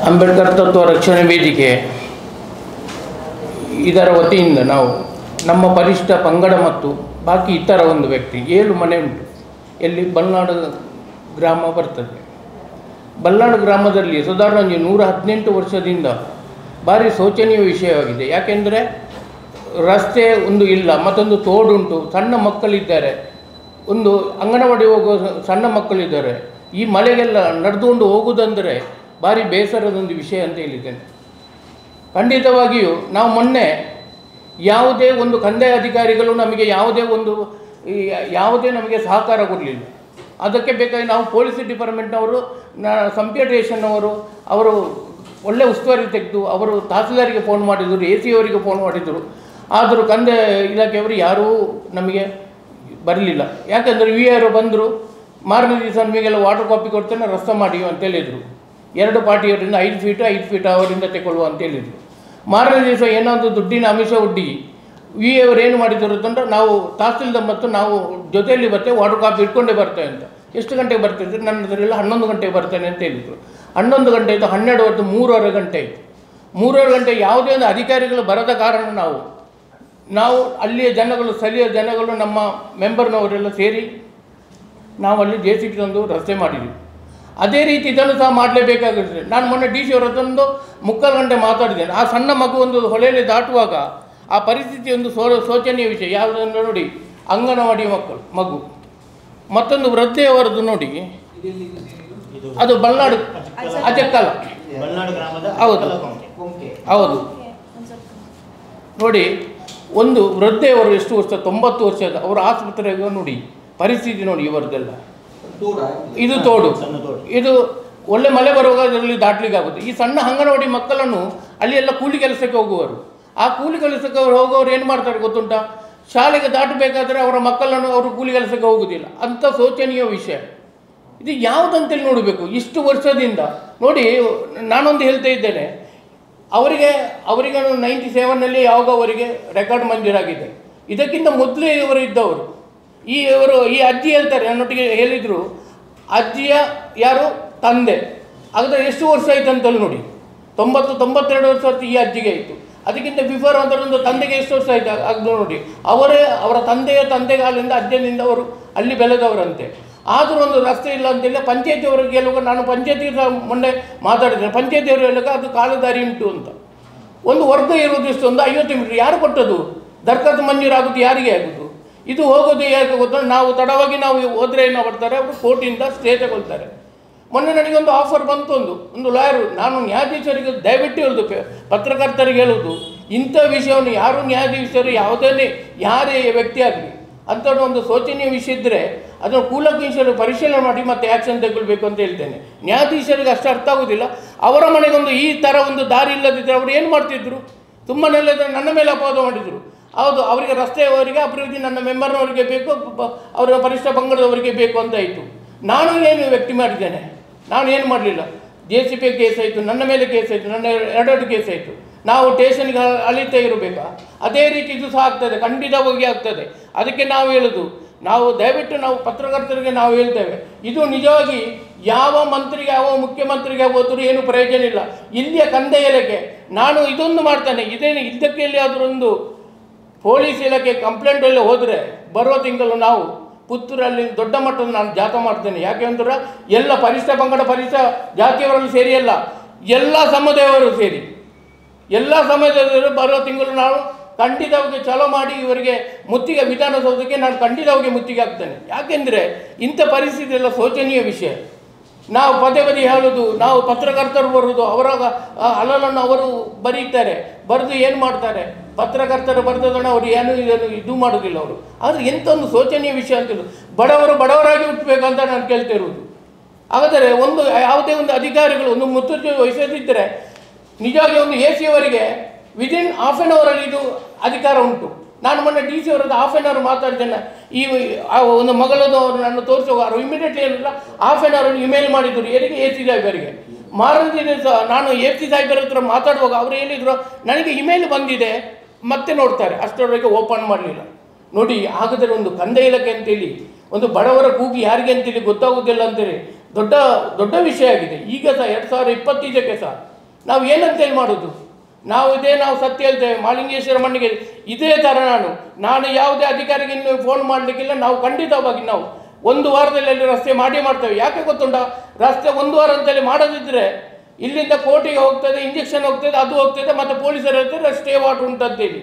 ಅಂಬೇಡ್ಕರ್ ತತ್ವ ರಕ್ಷಣೆ ವೇದಿಕೆ ಇದರ ವತಿಯಿಂದ ನಾವು ನಮ್ಮ ಪರಿಶಿಷ್ಟ ಪಂಗಡ ಮತ್ತು ಬಾಕಿ ಇತರ ಒಂದು ವ್ಯಕ್ತಿ 7 ಮನೆ ಉಂಟು. ಎಲ್ಲಿ ಬಲ್ನಾಡು ಗ್ರಾಮ ಬರ್ತದೆ. ಬಲ್ನಾಡು ಗ್ರಾಮದಲ್ಲಿ ಸಾಧಾರಣ 118 ವರ್ಷದಿಂದ ಭಾರಿ ಶೋಚನೀಯ ವಿಷಯವಾಗಿದೆ. ಯಾಕೆಂದರೆ ರಸ್ತೆ ಒಂದು ಇಲ್ಲ, ಮತ್ತೊಂದು ತೋಡುಂಟು, ಸಣ್ಣ ಮಕ್ಕಳಿದ್ದಾರೆ, ಒಂದು ಅಂಗನವಾಡಿ ಹೋಗುವ ಸಣ್ಣ ಮಕ್ಕಳಿದ್ದಾರೆ. ಈ ಮಳೆಗೆಲ್ಲ ನಡೆದುಕೊಂಡು ಹೋಗುವುದಂದರೆ ಭಾರಿ ಬೇಸರದೊಂದು ವಿಷಯ ಅಂತ ಹೇಳಿದ್ದೇನೆ. ಖಂಡಿತವಾಗಿಯೂ ನಾವು ಮೊನ್ನೆ ಯಾವುದೇ ಒಂದು ಕಂದಾಯ ಅಧಿಕಾರಿಗಳು ನಮಗೆ ಯಾವುದೇ ನಮಗೆ ಸಹಕಾರ ಕೊಡಲಿಲ್ಲ. ಅದಕ್ಕೆ ಬೇಕಾಗಿ ನಾವು ಪೊಲೀಸ್ ಡಿಪಾರ್ಟ್ಮೆಂಟ್ನವರು, ಸಂಪ್ಯೂಟೇಷನ್ನವರು ಅವರು ಒಳ್ಳೆ ಉಸ್ತುವಾರಿ ತೆಗೆದು ಅವರು ತಹಸೀಲ್ದಾರಿಗೆ ಫೋನ್ ಮಾಡಿದರು, AC ಅವರಿಗೆ ಫೋನ್ ಮಾಡಿದರು. ಆದರೂ ಕಂದಾಯ ಇಲಾಖೆಯವರು ಯಾರೂ ನಮಗೆ ಬರಲಿಲ್ಲ. ಯಾಕೆಂದರೆ VAR ಬಂದರು, ಮಾರನೇ ದಿವಸ ನಮಗೆಲ್ಲ ವಾಟರ್ ಕಾಪಿ ಕೊಡ್ತೇನೆ, ರಸ್ತೆ ಮಾಡಿ ಅಂತ ಹೇಳಿದರು. 2 ಪಾರ್ಟಿಯವರಿಂದ 5 ಫೀಟ್ ಅವರಿಂದ ತಗೊಳ್ಳುವ ಅಂತ ಹೇಳಿದರು. ಮಾರನೇ ದಿವಸ ಏನಾದರೂ ದುಡ್ಡಿನ ಅಂಶ ಒಡ್ಡಿ VAR ಏನು ಮಾಡಿದರು ಅಂತಂದ್ರೆ, ನಾವು ತಹಸೀಲ್ದಾರ್ ಮತ್ತು ನಾವು ಜೊತೆಯಲ್ಲಿ ಬರ್ತೇವೆ, ವಾಟರ್ ಕಾಪಿ ಇಟ್ಕೊಂಡೇ ಬರ್ತೇವೆ ಅಂತ. ಎಷ್ಟು ಗಂಟೆಗೆ ಬರ್ತಿದ್ರು? ನನ್ನ ಹತ್ರಲ್ಲ 11 ಗಂಟೆಗೆ ಬರ್ತೇನೆ ಅಂತ ಹೇಳಿದರು. 11 ಗಂಟೆ ಆಯಿತು, 12 ಹೊತ್ತು 3:30 ಗಂಟೆ ಆಯಿತು. 3:30 ಗಂಟೆ ಯಾವುದೇ ಒಂದು ಅಧಿಕಾರಿಗಳು ಬರದ ಕಾರಣ ನಾವು ಅಲ್ಲಿಯ ಜನಗಳು, ಸ್ಥಳೀಯ ಜನಗಳು, ನಮ್ಮ ಮೆಂಬರ್ನವರೆಲ್ಲ ಸೇರಿ ನಾವು ಅಲ್ಲಿ JCB ತಂದು ರಸ್ತೆ ಮಾಡಿದ್ವಿ. ಅದೇ ರೀತಿ ಇದನ್ನು ಸಹ ಮಾಡಲೇಬೇಕಾಗುತ್ತೆ. ನಾನು ಮೊನ್ನೆ DC ಅವರ ತಂದು 3/4 ಗಂಟೆ ಮಾತಾಡಿದ್ದೇನೆ. ಆ ಸಣ್ಣ ಮಗು ಒಂದು ಹೊಳೆಯಲ್ಲಿ ದಾಟುವಾಗ ಆ ಪರಿಸ್ಥಿತಿ ಒಂದು ಶೋಚನೀಯ ವಿಷಯ. ಯಾವುದನ್ನು ನೋಡಿ, ಅಂಗನವಾಡಿ ಮಗು, ಮತ್ತೊಂದು ವೃದ್ಧೆಯವರದ್ದು ನೋಡಿ, ಅದು ಬಲ್ನಾಡು ಅಜಕ್ಕಲ, ಹೌದು ಹೌದು ನೋಡಿ, ಒಂದು ವೃದ್ಧೆಯವರು ಎಷ್ಟು ವರ್ಷ, 90 ವರ್ಷದ, ಅವರು ಆಸ್ಪತ್ರೆಗೆ ನೋಡಿ ಪರಿಸ್ಥಿತಿ ನೋಡಿ ಇವರದೆಲ್ಲ. ಇದು ತೋಡು, ಇದು ಒಳ್ಳೆ ಮಳೆ ಬರುವಾಗ ಅದರಲ್ಲಿ ದಾಟ್ಲಿಕ್ಕೆ ಆಗುತ್ತೆ. ಈ ಸಣ್ಣ ಅಂಗನವಾಡಿ ಮಕ್ಕಳನ್ನು ಅಲ್ಲಿ ಎಲ್ಲ ಕೂಲಿ ಕೆಲಸಕ್ಕೆ ಹೋಗುವರು. ಆ ಕೂಲಿ ಕೆಲಸಕ್ಕೆ ಹೋಗೋರು ಏನು ಮಾಡ್ತಾರೆ ಗೊತ್ತುಂಟ? ಶಾಲೆಗೆ ದಾಟಬೇಕಾದ್ರೆ ಅವರ ಮಕ್ಕಳನ್ನು ಅವರು ಕೂಲಿ ಕೆಲಸಕ್ಕೆ ಹೋಗುವುದಿಲ್ಲ. ಅಂಥ ಶೋಚನೀಯ ವಿಷಯ ಇದು. ಯಾವುದಂತೇಳಿ ನೋಡಬೇಕು. ಇಷ್ಟು ವರ್ಷದಿಂದ ನೋಡಿ, ನಾನೊಂದು ಹೇಳ್ತಾ ಇದ್ದೇನೆ, ಅವರಿಗೆ 97ನಲ್ಲಿ ಯಾವಾಗ ಅವರಿಗೆ ರೆಕಾರ್ಡ್ ಮಂಜೂರಾಗಿದೆ. ಇದಕ್ಕಿಂತ ಮೊದಲೇ ಇವರು ಇದ್ದವರು. ಈ ಅಜ್ಜಿ ಹೇಳ್ತಾರೆ, ನನ್ನೊಟ್ಟಿಗೆ ಹೇಳಿದರು, ಅಜ್ಜಿಯ ಯಾರು ತಂದೆ ಹಾಗಾದರೆ ಎಷ್ಟು ವರ್ಷ ಆಯಿತು ಅಂತಲ್ಲಿ ನೋಡಿ, 92 ವರ್ಷ ಆಯ್ತು ಈ ಅಜ್ಜಿಗೆ ಆಯಿತು. ಅದಕ್ಕಿಂತ ಬಿಫೋರ್ ಒಂದು ತಂದೆಗೆ ಎಷ್ಟು ವರ್ಷ ಆಯಿತು ಅದು ನೋಡಿ. ಅವರ ತಂದೆಗಾಲಿಂದ ಅಜ್ಜನಿಂದ ಅವರು ಅಲ್ಲಿ ಬೆಳೆದವರಂತೆ. ಆದರೂ ಒಂದು ರಸ್ತೆ ಇಲ್ಲ ಅಂತೇಳಿ ಪಂಚಾಯತಿಯವರಿಗೆ ಹೇಳುವಾಗ, ನಾನು ಪಂಚಾಯತಿಗೆ ಸಹ ಮೊನ್ನೆ ಮಾತಾಡಿದ್ದೇನೆ, ಪಂಚಾಯತಿಯವರು ಹೇಳುವಾಗ ಅದು ಕಾಲುದಾರಿ ಉಂಟು ಅಂತ. ಒಂದು ವರ್ಗ ಇರುವುದಿಷ್ಟು ಒಂದು 50 ಮೀಟರ್ ಯಾರು ಕೊಟ್ಟದು? ದರ್ಖಾಸ್ತು ಮಂಜೂರಾಗೋದು ಯಾರಿಗೆ ಆಗೋದು? ಇದು ಹೋಗೋದು ಯಾಕೆ ಗೊತ್ತಾ? ನಾವು ತಡವಾಗಿ ನಾವು ಹೋದರೆ ಏನೋ ಬರ್ತಾರೆ, ಅವರು ಕೋರ್ಟಿಂದ ಸ್ಟೇ ತಗೊಳ್ತಾರೆ. ಮೊನ್ನೆ ನನಗೊಂದು ಆಫರ್ ಬಂತು, ಒಂದು ಲಾಯರು, ನಾನು ನ್ಯಾಯಾಧೀಶರಿಗೆ ದಯವಿಟ್ಟು ಹೇಳೋದು, ಪತ್ರಕರ್ತರಿಗೆ ಹೇಳೋದು, ಇಂಥ ವಿಷಯವನ್ನು ಯಾರು ನ್ಯಾಯಾಧೀಶರು ಯಾರೇ ವ್ಯಕ್ತಿ ಆಗಲಿ ಅಂಥ ಒಂದು ಶೋಚನೀಯ ವಿಷಯ ಇದ್ದರೆ ಅದನ್ನು ಕೂಲಂಕಷರು ಪರಿಶೀಲನೆ ಮಾಡಿ ಮತ್ತೆ ಆ್ಯಕ್ಷನ್ ತಗೊಳ್ಬೇಕು ಅಂತ ಹೇಳ್ತೇನೆ. ನ್ಯಾಯಾಧೀಶರಿಗೆ ಅಷ್ಟು ಅರ್ಥ ಆಗೋದಿಲ್ಲ. ಅವರ ಮನೆಗೊಂದು ಈ ಥರ ಒಂದು ದಾರಿ ಇಲ್ಲದಿದ್ದರೆ ಅವರು ಏನು ಮಾಡ್ತಿದ್ರು? ಸುಮ್ಮನೆಲ್ಲ ನನ್ನ ಮೇಲೆ ಅಪವಾದ ಮಾಡಿದರು. ಹೌದು, ಅವರಿಗೆ ರಸ್ತೆಯವರಿಗೆ ಅಭಿವೃದ್ಧಿ ನನ್ನ ಮೆಂಬರ್ನವರಿಗೆ ಬೇಕು, ಅವರ ಪರಿಶಿಷ್ಟ ಪಂಗಡದವರಿಗೆ ಬೇಕು ಅಂತ ಆಯಿತು. ನಾನು ಏನು ವ್ಯಕ್ತಿ ಮಾಡಿದ್ದೇನೆ? ನಾನು ಏನು ಮಾಡಲಿಲ್ಲ. JCB ಕೇಸ್ ಆಯಿತು, ನನ್ನ ಮೇಲೆ ಕೇಸ್ ಆಯಿತು, ನನ್ನ 2 ಕೇಸ್ ಆಯಿತು. ನಾವು ಸ್ಟೇಷನ್ಗೆ ಅಳೀತಾ ಇರಬೇಕಾ? ಅದೇ ರೀತಿ ಇದು ಸಹ ಆಗ್ತದೆ, ಖಂಡಿತವಾಗಿ ಆಗ್ತದೆ. ಅದಕ್ಕೆ ನಾವು ಹೇಳೋದು, ನಾವು ದಯವಿಟ್ಟು ನಾವು ಪತ್ರಕರ್ತರಿಗೆ ನಾವು ಹೇಳ್ತೇವೆ, ಇದು ನಿಜವಾಗಿ ಯಾವ ಮಂತ್ರಿಗೆ, ಯಾವ ಮುಖ್ಯಮಂತ್ರಿಗೆ ಹೋದರೂ ಏನು ಪ್ರಯೋಜನ ಇಲ್ಲ. ಇಲ್ಲಿಯ ಕಂದಾಯ ಇಲಾಖೆ ನಾನು ಇದೊಂದು ಮಾಡ್ತೇನೆ, ಇದಕ್ಕೆ ಎಲ್ಲಿಯಾದರೂ ಒಂದು ಪೊಲೀಸ್ ಇಲಾಖೆ ಕಂಪ್ಲೇಂಟ್ ಎಲ್ಲ ಹೋದರೆ ಬರುವ ತಿಂಗಳು ನಾವು ಪುತ್ತೂರಲ್ಲಿ ದೊಡ್ಡ ಮಟ್ಟದ ನಾನು ಜಾಥಾ ಮಾಡ್ತೇನೆ. ಯಾಕೆ ಅಂದ್ರೆ ಎಲ್ಲ ಪರಿಶಿಷ್ಟ ಪಂಗಡ ಪರಿಶಿಷ್ಟ ಜಾತಿಯವರಲ್ಲಿ ಸೇರಿ ಅಲ್ಲ, ಎಲ್ಲ ಸಮುದಾಯವರು ಸೇರಿ, ಎಲ್ಲ ಸಮುದಾಯದವರು ಬರುವ ತಿಂಗಳು ನಾವು ಖಂಡಿತವಾಗಿ ಚಲೋ ಮಾಡಿ ಇವರಿಗೆ ಮುತ್ತಿಗೆ, ವಿಧಾನಸೌಧಕ್ಕೆ ನಾನು ಖಂಡಿತವಾಗಿ ಮುತ್ತಿಗೆ ಹಾಕ್ತೇನೆ. ಯಾಕೆಂದರೆ ಇಂಥ ಪರಿಸ್ಥಿತಿ ಎಲ್ಲ ಶೋಚನೀಯ ವಿಷಯ. ನಾವು ಪದೇ ಹೇಳೋದು, ನಾವು ಪತ್ರಕರ್ತರು ಬರೋದು, ಅವರ ಅಲಲನ್ನು ಅವರು ಬರೀತಾರೆ, ಬರೆದು ಏನು ಮಾಡ್ತಾರೆ, ಪತ್ರಕರ್ತರು ಬರೆದದನ್ನು ಅವರು ಇದು ಮಾಡೋದಿಲ್ಲ ಅವರು. ಆದರೆ ಎಂಥ ಒಂದು ಶೋಚನೀಯ ವಿಷಯ ಅಂತೇಳಿ ಬಡವರಾಗಿ ಹುಟ್ಟಬೇಕಂತ ನಾನು ಕೇಳ್ತಾ ಇರೋದು. ಹಾಗಾದರೆ ಯಾವುದೇ ಒಂದು ಅಧಿಕಾರಿಗಳು ಒಂದು ಮುತುರ್ಜಿ ವಹಿಸದಿದ್ದರೆ ನಿಜವಾಗಿ ಒಂದು AC ಅವರಿಗೆ ವಿದಿನ್ ½ an hour ಇದು ಅಧಿಕಾರ ಉಂಟು. ನಾನು ಮೊನ್ನೆ DC ಅವರದ್ದು ½ an hour ಮಾತಾಡ್ತೇನೆ. ಒಂದು ಮಗಳದು ಅವರು ನನ್ನ ತೋರಿಸುವಾಗ ಇಮಿಡಿಯೇಟ್ಲಿ ಏನಿಲ್ಲ, ½ an hour ಇಮೇಲ್ ಮಾಡಿದ್ರು ಯಾರಿಗೆ? AC ಸಾಹೇಬರಿಗೆ. ಮಾರನೇ ದಿವಸ ನಾನು AC ಸಾಹೇಬರ ಹತ್ರ ಮಾತಾಡುವಾಗ ಅವರು ಹೇಳಿದರು, ನನಗೆ ಇಮೇಲ್ ಬಂದಿದೆ, ಮತ್ತೆ ನೋಡ್ತಾರೆ, ಅಷ್ಟರವರೆಗೆ ಓಪನ್ ಮಾಡಲಿಲ್ಲ. ನೋಡಿ, ಹಾಗಾದರೆ ಒಂದು ಕಂದಾಯ ಇಲಾಖೆ ಅಂತೇಳಿ, ಒಂದು ಬಡವರ ಕೂಗಿ ಯಾರಿಗೆ ಅಂತೇಳಿ ಗೊತ್ತಾಗೋದಿಲ್ಲ ಅಂತೇಳಿ ದೊಡ್ಡ ವಿಷಯ ಆಗಿದೆ. ಈಗ ಸಹ 2025ಕ್ಕೆ ಸಹ ನಾವು ಏನಂತೇಳಿ ಮಾಡೋದು? ನಾವು ಸತ್ಯ ಹೇಳ್ತೇವೆ. ಮಾಲಿಂಗೇಶ್ವರ ಮಣ್ಣಿಗೆ ಇದೇ ಥರ ನಾನು ಯಾವುದೇ ಅಧಿಕಾರಿಗೆ ಇನ್ನು ಫೋನ್ ಮಾಡಲಿಕ್ಕಿಲ್ಲ. ನಾವು ಖಂಡಿತವಾಗಿ ನಾವು 1 ವಾರದಲ್ಲಿ ಅಲ್ಲಿ ರಸ್ತೆ ಮಾಡ್ತೇವೆ. ಯಾಕೆ ಗೊತ್ತುಂಟ? ರಸ್ತೆ 1 ವಾರ ಅಂತೇಳಿ ಮಾಡೋದಿದ್ರೆ ಇಲ್ಲಿಂದ ಕೋರ್ಟಿಗೆ ಹೋಗ್ತದೆ, ಇಂಜೆಕ್ಷನ್ ಹೋಗ್ತದೆ, ಅದು ಹೋಗ್ತದೆ, ಮತ್ತು ಪೊಲೀಸರು ಹೇಳ್ತಾರೆ ಸ್ಟೇ ವಾಟ್ರ್ ಉಂಟಂತೇಳಿ.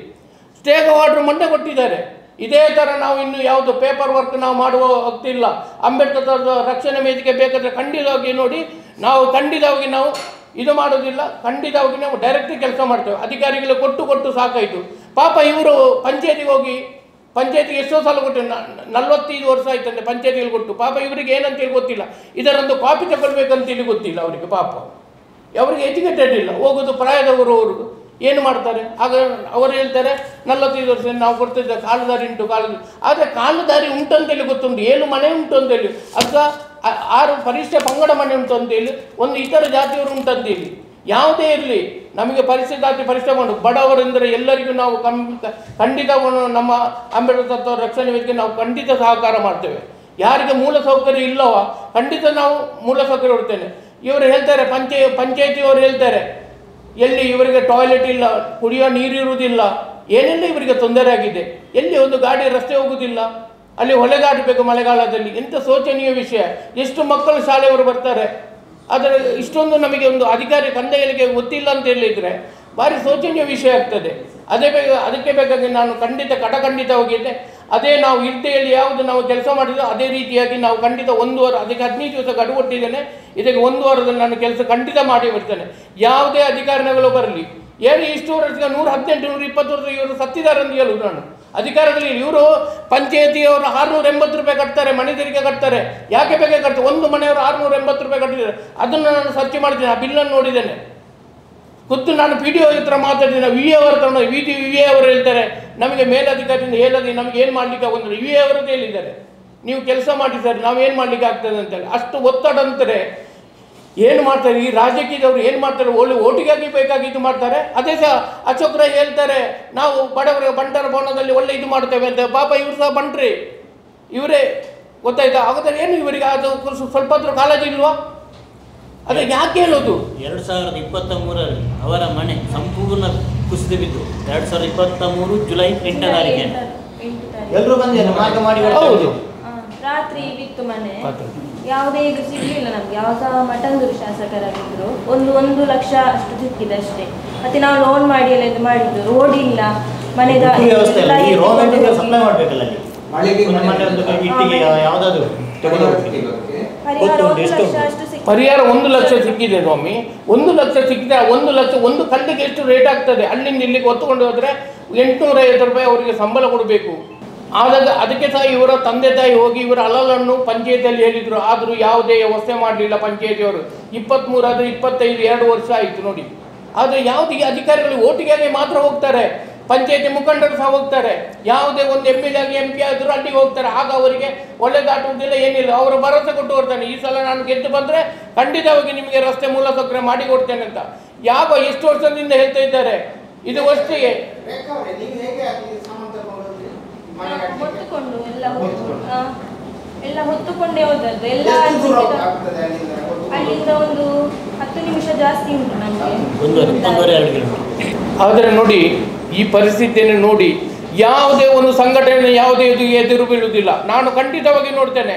ಸ್ಟೇ ವಾಟ್ರ್ ಮೊನ್ನೆ ಕೊಟ್ಟಿದ್ದಾರೆ. ಇದೇ ಥರ ನಾವು ಇನ್ನು ಯಾವುದು ಪೇಪರ್ ವರ್ಕ್ ನಾವು ಮಾಡುವ ಹೋಗ್ತಿಲ್ಲ. ಅಂಬೇಡ್ಕರ್ ರಕ್ಷಣೆ ವೇದಿಕೆ ಬೇಕಾದರೆ ಖಂಡಿತವಾಗಿ ನೋಡಿ, ನಾವು ಖಂಡಿತವಾಗಿ ನಾವು ಇದು ಮಾಡೋದಿಲ್ಲ. ಖಂಡಿತವಾಗಿ ನಾವು ಡೈರೆಕ್ಟ್ ಕೆಲಸ ಮಾಡ್ತೇವೆ. ಅಧಿಕಾರಿಗಳು ಕೊಟ್ಟು ಸಾಕಾಯಿತು. ಪಾಪ ಇವರು ಪಂಚಾಯತಿಗೆ ಹೋಗಿ, ಪಂಚಾಯತಿಗೆ ಎಷ್ಟೋ ಸಲ ಕೊಟ್ಟು 45 ವರ್ಷ ಆಯ್ತಂತೆ ಪಂಚಾಯತಿಗಳು ಕೊಟ್ಟು. ಪಾಪ ಇವರಿಗೆ ಏನಂತೇಳಿ ಗೊತ್ತಿಲ್ಲ, ಇದರೊಂದು ಕಾಪಿ ತಗೊಳ್ಬೇಕಂತೇಳಿ ಗೊತ್ತಿಲ್ಲ ಅವರಿಗೆ. ಪಾಪ ಅವರಿಗೆ ಎಜುಕೇಟೆಡ್ ಇಲ್ಲ. ಹೋಗೋದು ಪ್ರಾಯದವರು ಅವರು ಏನು ಮಾಡ್ತಾರೆ? ಆಗ ಅವರು ಹೇಳ್ತಾರೆ 45 ವರ್ಷ ನಾವು ಕೊಡ್ತಿದ್ದೆ, ಕಾಲುದಾರಿ ಉಂಟು, ಆದರೆ ಕಾಲುದಾರಿ ಉಂಟಂತೇಳಿ ಗೊತ್ತುಂಟು, 7 ಮನೆ ಉಂಟು ಅಂತೇಳಿ, ಅಥವಾ 6 ಪರಿಷ್ಠ ಪಂಗಡ ಮನೆ ಉಂಟು ಅಂತೇಳಿ, ಒಂದು ಇತರ ಜಾತಿಯವರು ಉಂಟಂತೇಳಿ. ಯಾವುದೇ ಇರಲಿ, ನಮಗೆ ಪರಿಷ್ಠ ಜಾತಿ ಪರಿಷ್ಠ ಮಾಡು ಬಡವರೆಂದರೆ ಎಲ್ಲರಿಗೂ ನಾವು ಖಂಡಿತ ನಮ್ಮ ಅಂಬೇಡ್ಕರ್ ರಕ್ಷಣೆ ವೇದಿಕೆ ನಾವು ಖಂಡಿತ ಸಹಕಾರ ಮಾಡ್ತೇವೆ. ಯಾರಿಗೆ ಮೂಲ ಸೌಕರ್ಯ ಇಲ್ಲವ ಖಂಡಿತ ನಾವು ಮೂಲ ಸೌಕರ್ಯ ಕೊಡ್ತೇನೆ. ಇವರು ಹೇಳ್ತಾರೆ, ಪಂಚಾಯತಿಯವರು ಹೇಳ್ತಾರೆ, ಎಲ್ಲಿ ಇವರಿಗೆ ಟಾಯ್ಲೆಟ್ ಇಲ್ಲ, ಕುಡಿಯೋ ನೀರು ಇರುವುದಿಲ್ಲ, ಏನೆಲ್ಲ ಇವರಿಗೆ ತೊಂದರೆ ಆಗಿದೆ. ಎಲ್ಲಿ ಒಂದು ಗಾಡಿ ರಸ್ತೆ ಹೋಗುವುದಿಲ್ಲ, ಅಲ್ಲಿ ಹೊಳೆದಾಟಬೇಕು ಮಳೆಗಾಲದಲ್ಲಿ. ಎಂಥ ಶೋಚನೀಯ ವಿಷಯ. ಎಷ್ಟು ಮಕ್ಕಳು ಶಾಲೆಯವರು ಬರ್ತಾರೆ, ಆದರೆ ಇಷ್ಟೊಂದು ನಮಗೆ ಒಂದು ಅಧಿಕಾರಿ ಕಂದಾಯಕ್ಕೆ ಗೊತ್ತಿಲ್ಲ ಅಂತ ಹೇಳಿದರೆ ಭಾರಿ ಶೋಚನೀಯ ವಿಷಯ ಆಗ್ತದೆ. ಅದಕ್ಕೆ ಬೇಕಾಗಿ ನಾನು ಖಂಡಿತ ಹೋಗಿದ್ದೆ. ಅದೇ ನಾವು ಇರ್ತೆಯಲ್ಲಿ ಯಾವುದು ನಾವು ಕೆಲಸ ಮಾಡಿದ್ರು ಅದೇ ರೀತಿಯಾಗಿ ನಾವು ಖಂಡಿತ 1 ವಾರ, ಅದಕ್ಕೆ 15 ದಿವಸ ಗಡುವು ಕೊಟ್ಟಿದ್ದೇನೆ. ಇದಕ್ಕೆ 1 ವಾರದಲ್ಲಿ ನಾನು ಕೆಲಸ ಖಂಡಿತ ಮಾಡಿ ಬಿಡ್ತೇನೆ. ಯಾವುದೇ ಅಧಿಕಾರಿಗಳು ಬರಲಿ, ಏನು ಇಷ್ಟು ವರ್ಷಕ್ಕೆ 118 120 ವರ್ಷ ಇವರು ಸತ್ತಿದ್ದಾರೆ ಅಂತ ಹೇಳುವುದು ನಾನು. ಅಧಿಕಾರದಲ್ಲಿ ಇವರು ಪಂಚಾಯತಿಯವರು 680 ರೂಪಾಯಿ ಕಟ್ತಾರೆ, ಮನೆ ತೆರಿಗೆ ಕಟ್ತಾರೆ. ಯಾಕೆ ಬೇಕಾಗಿ ಕಟ್ತಾರೆ? ಒಂದು ಮನೆಯವರು 680 ರೂಪಾಯಿ ಕಟ್ಟಿದ್ದಾರೆ. ಅದನ್ನು ನಾನು ಸರ್ಚ್ ಮಾಡ್ತೀನಿ, ಆ ಬಿಲ್ಲನ್ನು ನೋಡಿದ್ದೇನೆ. ಖುದ್ದು ನಾನು PDO ಹತ್ರ ಮಾತಾಡಿದ್ದೀನಿ. VA ಅವರು ತಗೊಂಡು VA ಅವರು ಹೇಳ್ತಾರೆ, ನಮಗೆ ಮೇಲಧಿಕಾರಿಯಿಂದ ಹೇಳದೆ ನಮಗೆ ಏನು ಮಾಡಲಿಕ್ಕೆ ಆಗೋದಿಲ್ಲ. VA ಅವರದ್ದು ಹೇಳಿದ್ದಾರೆ, ನೀವು ಕೆಲಸ ಮಾಡಿ ಸರ್, ನಾವೇನು ಮಾಡಲಿಕ್ಕೆ ಆಗ್ತದೆ ಅಂತೇಳಿ. ಅಷ್ಟು ಒತ್ತಡ ಅಂತಾರೆ. ಏನು ಮಾಡ್ತಾರೆ ಈ ರಾಜಕೀಯದವರು? ಏನು ಮಾಡ್ತಾರೆ? ಒಳ್ಳೆ ಓಟಿಗಾಗಿ ಬೇಕಾಗಿ ಇದು ಮಾಡ್ತಾರೆ. ಅದೇ ಸಹ ಅಶೋಕ್ ರೈ ಹೇಳ್ತಾರೆ, ನಾವು ಬಡವರ ಬಂಟರ ಭವನದಲ್ಲಿ ಒಳ್ಳೆ ಇದು ಮಾಡ್ತೇವೆ ಅಂತ. ಪಾಪ ಇವರು ಸಹ ಬಂಟ್ರಿ, ಇವರೇ ಗೊತ್ತಾಯ್ತಾ? ಹಾಗಾದ್ರೆ ಏನು ಇವರಿಗೆ ಅದು ಸ್ವಲ್ಪ ಕಾಳಜಿ ಇಲ್ವಾ? ಅದೇ ಯಾಕೆ ಹೇಳೋದು? 2023ರಲ್ಲಿ ಅವರ ಮನೆ ಸಂಪೂರ್ಣ ಕುಸಿದು ಬಿದ್ದು 2023 ಜುಲೈ 8ನೇ ತಾರೀಕಿಗೆ ಎಲ್ಲರೂ ಬಂದಿದ್ದಾರೆ ಮಾರ್ಗ ಮಾಡಿ. ಹೌದು, ರಾತ್ರಿ ಬಿತ್ತು ಮನೆ. ಯಾವುದೇ ಇದು ಸಿಗಲಿಲ್ಲ ನಮ್ಗೆ. ಯಾವಾಗ ಮಠಂದೂರು ಶಾಸಕರಾಗಿದ್ರು 1 ಲಕ್ಷ ಅಷ್ಟು ಸಿಕ್ಕಿದೆ ಅಷ್ಟೇ. ಮತ್ತೆ ನಾವು ಲೋನ್ ಮಾಡಿ ಎಲ್ಲ ಇದು ಮಾಡಿದ್ದು. ರೋಡ್ ಇಲ್ಲ, ಮನೆದ ಪರಿಹಾರ 1 ಲಕ್ಷ ಸಿಕ್ಕಿದೆ ಸ್ವಾಮಿ. 1 ಲಕ್ಷ ಸಿಕ್ಕಿದೆ. 1 ಲಕ್ಷ ಒಂದು ಕಲ್ಲಿಗೆ ಎಷ್ಟು ರೇಟ್ ಆಗ್ತದೆ? ಅಲ್ಲಿಂದ ಇಲ್ಲಿಗೆ ಹೊತ್ತುಕೊಂಡು ಹೋದರೆ 850 ರೂಪಾಯಿ ಅವರಿಗೆ ಸಂಬಳ ಕೊಡಬೇಕು. ಆದಾಗ ಅದಕ್ಕೆ ಸಹ ಇವರ ತಂದೆ ತಾಯಿ ಹೋಗಿ ಇವರ ಅಲಲನ್ನು ಪಂಚಾಯತಿಯಲ್ಲಿ ಹೇಳಿದರು. ಆದರೂ ಯಾವುದೇ ವ್ಯವಸ್ಥೆ ಮಾಡಲಿಲ್ಲ ಪಂಚಾಯತಿಯವರು. 23 ಆದರೆ 25 2 ವರ್ಷ ಆಯಿತು ನೋಡಿ. ಆದರೆ ಯಾವುದೇ ಅಧಿಕಾರಿಗಳು ಓಟಿಗೆ ಮಾತ್ರ ಹೋಗ್ತಾರೆ, ಪಂಚಾಯತಿ ಮುಖಂಡರು ಸಹ ಹೋಗ್ತಾರೆ. ಯಾವುದೇ ಒಂದು MLA ಆಗಿ MP ಆದರೂ ಅಲ್ಲಿಗೆ ಹೋಗ್ತಾರೆ. ಆಗ ಅವರಿಗೆ ಒಳ್ಳೆದಾಟುವುದಿಲ್ಲ, ಏನಿಲ್ಲ. ಅವರು ಭರವಸೆ ಕೊಟ್ಟು ಬರ್ತಾನೆ, ಈ ಸಲ ನಾನು ಗೆದ್ದು ಬಂದರೆ ಖಂಡಿತವಾಗಿ ನಿಮಗೆ ರಸ್ತೆ ಮೂಲಸೌಕರ್ಯ ಮಾಡಿ ಕೊಡ್ತೇನೆ ಅಂತ. ಎಷ್ಟು ವರ್ಷದಿಂದ ಹೇಳ್ತಾ ಇದ್ದಾರೆ. ಇದು ವರ್ಷಿಗೆ ಹೊತ್ತುಕೊಂಡು ಎಲ್ಲ ಹೊತ್ತುಕೊಂಡೇ ಹೋದದ್ದು. ಎಲ್ಲ ಅಲ್ಲಿಂದ ಒಂದು 10 ನಿಮಿಷ ಜಾಸ್ತಿ ಉಂಟು ನಮಗೆ. ಆದರೆ ನೋಡಿ ಈ ಪರಿಸ್ಥಿತಿಯನ್ನು ನೋಡಿ, ಯಾವುದೇ ಒಂದು ಸಂಘಟನೆ ಯಾವುದೇ ಎದುರು ಬೀಳುವುದಿಲ್ಲ. ನಾನು ಖಂಡಿತವಾಗಿ ನೋಡ್ತೇನೆ.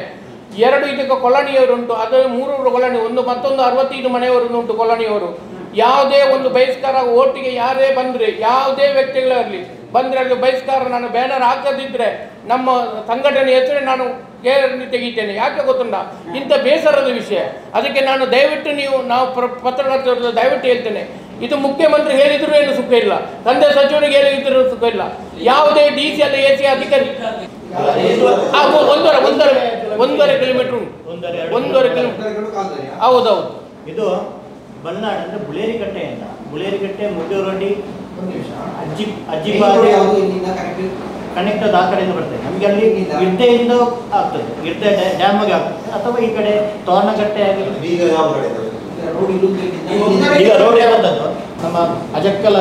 2 ಇದಕ್ಕೆ ಕೊಲನಿಯವರುಂಟು, ಅದು 3 ಕೊಲನಿ, ಮತ್ತೊಂದು 65 ಮನೆಯವರು ಉಂಟು ಕೊಲನಿಯವರು. ಯಾವುದೇ ಒಂದು ಬಹಿಷ್ಕಾರ ಓಟಿಗೆ ಯಾರೇ ಬಂದರೆ, ಯಾವುದೇ ವ್ಯಕ್ತಿಗಳಾಗಲಿ ಬಂದರೆ ಅಲ್ಲಿ ಬಹಿಷ್ಕಾರ ನಾನು ಬ್ಯಾನರ್ ಹಾಕದಿದ್ದರೆ ನಮ್ಮ ಸಂಘಟನೆ ಹೆಸರು ನಾನು ತೆಗಿತೇನೆ. ಯಾಕೆ ಗೊತ್ತುಂಟ? ಇಂಥ ಬೇಸರದ ವಿಷಯ. ಅದಕ್ಕೆ ನಾನು ದಯವಿಟ್ಟು ನಾವು ಪತ್ರಕರ್ತರು ದಯವಿಟ್ಟು ಹೇಳ್ತೇನೆ, ಇದು ಮುಖ್ಯಮಂತ್ರಿ ಹೇಳಿದ್ರು ಏನು ಸುಖ ಇಲ್ಲ, ತಂದೆ ಸಚಿವರಿಗೆ ಹೇಳಿದ್ರು ಸುಖ ಇಲ್ಲ. ಯಾವುದೇ DC ಅಲ್ಲ AC ಅಧಿಕಾರಿ 1.5 ಕಿಲೋಮೀಟರ್ ಉಂಟು. 1.5 ಕಿಲೋಮೀಟರ್. ಹೌದೌದು. ಇದು ಬಲ್ನಾಡ್ ಅಂದ್ರೆ ಬುಳೇರಿಕಟ್ಟೆ ಮುದ್ದೂರೊಡ್ಡಿ ಅಜ್ಜಿಪಾಡಿ ಕನೆಕ್ಟ್ ಆ ಕಡೆಯಿಂದ ಬರ್ತದೆ. ನಮಗೆ ಅಲ್ಲಿ ಗಿರ್ದೆಯಿಂದ ಆಗ್ತದೆ, ಗಿರ್ದೆ ಡ್ಯಾಮ್ಗೆ ಆಗ್ತದೆ, ಅಥವಾ ಈ ಕಡೆ ತೋರಣಗಟ್ಟೆ ಆಗಿ ಈಗ ರೋಡ್ ಯಾವ್ದದ್ದು ನಮ್ಮ ಅಜಕ್ಕಲ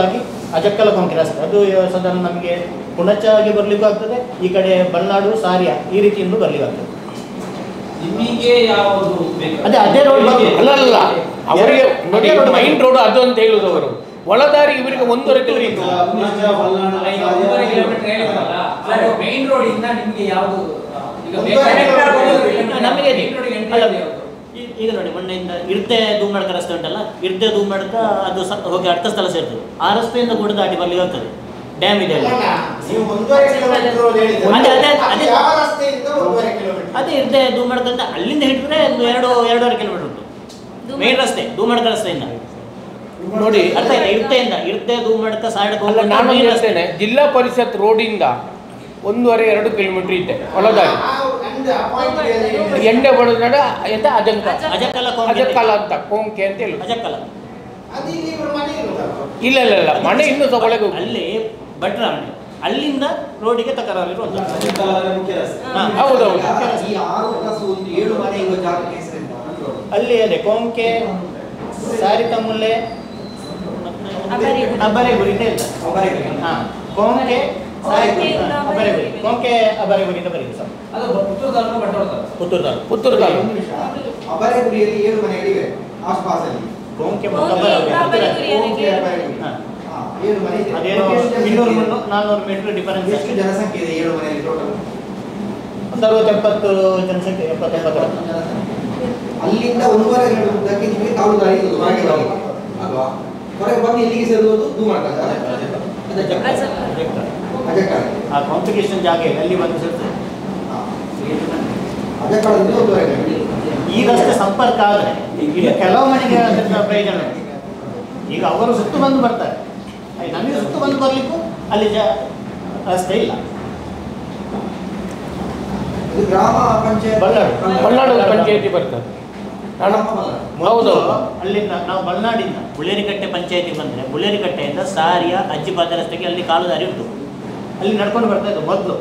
ಕೊಂಕಿ ರಸ್ತೆ, ಅದು ಸಾಧಾರಣ ನಮಗೆ ಪುಣಚ್ಚಾಗಿ ಬರ್ಲಿಕ್ಕೂ ಆಗ್ತದೆ. ಈ ಕಡೆ ಬಲ್ನಾಡು ಸಾರಿಯಾ ಈ ರೀತಿಯಿಂದ ಬರ್ಲಿಕ್ಕೆ ಆಗ್ತದೆ. ಅದೇ ರೋಡ್ ಅಲ್ಲ ಅವರಿಗೆ ನೋಡಿ ಮೈನ್ ರೋಡ್ ಅದು ಅಂತ ಹೇಳುದು ಅವರು ಒಳದಾರಿ ಇವರಿಗೆ 1.5 ಕಿಲೋಮೀಟರ್ ಮೈನ್ ರೋಡ್ ಇಂದ ನಿಮಗೆ ಯಾವುದು ನಮಗೆ ಈಗ ನೋಡಿ ಮೊನ್ನೆಯಿಂದ ಇರ್ದೆ ಧೂಮಡ್ಕ ರಸ್ತೆ ಉಂಟಲ್ಲ, ಇರ್ದೆ ಧೂಮಡ್ಕ ಅದು ಹೋಗಿ ಅರ್ಥ ಸ್ಥಳ ಸೇರ್ತದೆ. ಆ ರಸ್ತೆಯಿಂದ ಕೂಡ ದಾಟಿ ಬರ್ಲಿಕ್ಕೆ ಆಗ್ತದೆ. ಡ್ಯಾಮ್ ಇದೆ ಅದೇ ಇರ್ದೆ ಧೂಮಡ್ಕ ಅಂತ ಅಲ್ಲಿಂದ ಹಿಡಿದ್ರೆ ಒಂದು 2.5 ಕಿಲೋಮೀಟರ್ ಉಂಟು ಮೇನ್ ರಸ್ತೆ, ಧೂಮಡ್ಕ ರಸ್ತೆಯಿಂದ ನೋಡಿ. ಅರ್ಥ ಇಲ್ಲ, ಇರ್ದೆ ಧೂಮಡ್ಕ ಸಾಡಕ್ಕೆ ನಾನು ಹೇಳ್ತೇನೆ, ಜಿಲ್ಲಾ ಪರಿಷತ್ ರೋಡಿಂದ 1.5-2 ಕಿಲೋಮೀಟರ್ ಇದೆ ಒಳದಾರಿ. ಎಂಡೆ ಬಡದ ಎಂತ ಅಜಕ್ಕಲ ಅಂತ ಕೊಂಕೆ ಅಂತ ಹೇಳಿ ಅಜಕ್ಕಲ ಇಲ್ಲ ಇಲ್ಲ ಇಲ್ಲ ಮನೆ ಇನ್ನೂ ತಗೊಳಗೆ ಅಲ್ಲಿ ಭಟ್ರ ಮನೆ, ಅಲ್ಲಿಂದ ರೋಡಿಗೆ ತಕರಾರಿರುವಂತ. ಹೌದೌದು ಅಲ್ಲಿ ಅದೇ ಕೊಂಕೆ ಸಾರಿತಮುಲ್ಲೆ ಅಬರೆಗುರಿ ಇಲ್ಲ. ಕೊಂಕೆ ಕೊಂಕೆ ಅಬರೆಗುರಿಯಿಂದ ಬರೀರಿ ಸರ್. ಪುತ್ತೂರು ತಾಲೂಕು ಅಬರೆಗುರಿಯಲ್ಲಿ 7 ಮನೆಗಳಿವೆ ಆಸ್ಪಾಸಲ್ಲಿ. ಕೊಂಕೆ ಅದೇನೋ 200-400 ಮೀಟರ್ ಡಿಫರೆನ್ಸ್. ಎಷ್ಟು ಜನಸಂಖ್ಯೆ ಇದೆ 7 ಮನೆಯಲ್ಲಿ ಟೋಟಲ್? ಒಂದು 60-70 ಜನಸಂಖ್ಯೆ, 70-80. ಅಲ್ಲಿಂದ 1.5 ಉದ್ದಕ್ಕೆ ನಿಮಗೆ ಕಾಲು ದಾರಿ ಇರುವುದು ಹೊರಗೆ ಬರಲಿಕ್ಕೆ ಅಲ್ವಾ? ಹೊರಗೆ ಬಂದು ಇಲ್ಲಿಗೆ ಸೇರುವುದು ಧೂಮಡ್ಕ ಆ ಕಾಂಪಿಟೇಷನ್ ಜಾಗ ಇದೆ, ಅಲ್ಲಿ ಬಂದು ಸೇರ್ತದೆ. ಈ ರಸ್ತೆ ಸಂಪರ್ಕ ಆದರೆ ಈಗ ಕೆಲವು ಮನೆಗೆ ಅದರಿಂದ ಪ್ರಯೋಜನ ಉಂಟು. ಈಗ ಅವರು ಸುತ್ತು ಬಂದು ಬರ್ತಾರೆ, ನಮಗೆ ಸುತ್ತು ಬಂದು ಬರಲಿಕ್ಕೂ ಅಲ್ಲಿ ರಸ್ತೆ ಇಲ್ಲ. ಗ್ರಾಮ ಪಂಚಾಯತ್ ಬಲ್ನಾಡು ಪಂಚಾಯತಿ ಬರ್ತದೆ. ಹೌದು, ಅಲ್ಲಿಂದ ನಾವು ಬಲ್ನಾಡಿಂದ ಬುಳ್ಳೇರಿಕಟ್ಟೆ ಪಂಚಾಯತಿಗೆ ಬಂದರೆ ಬುಳ್ಳೇರಿಕಟ್ಟೆಯಿಂದ ಸಾರಿಯ ಅಜ್ಜಿಪಾದ ರಸ್ತೆಗೆ ಅಲ್ಲಿ ಕಾಲು ದಾರಿ ಉಂಟು. ಅಲ್ಲಿ ನಡ್ಕೊಂಡು ಬರ್ತಾ ಇದ್ದು ಮೊದಲು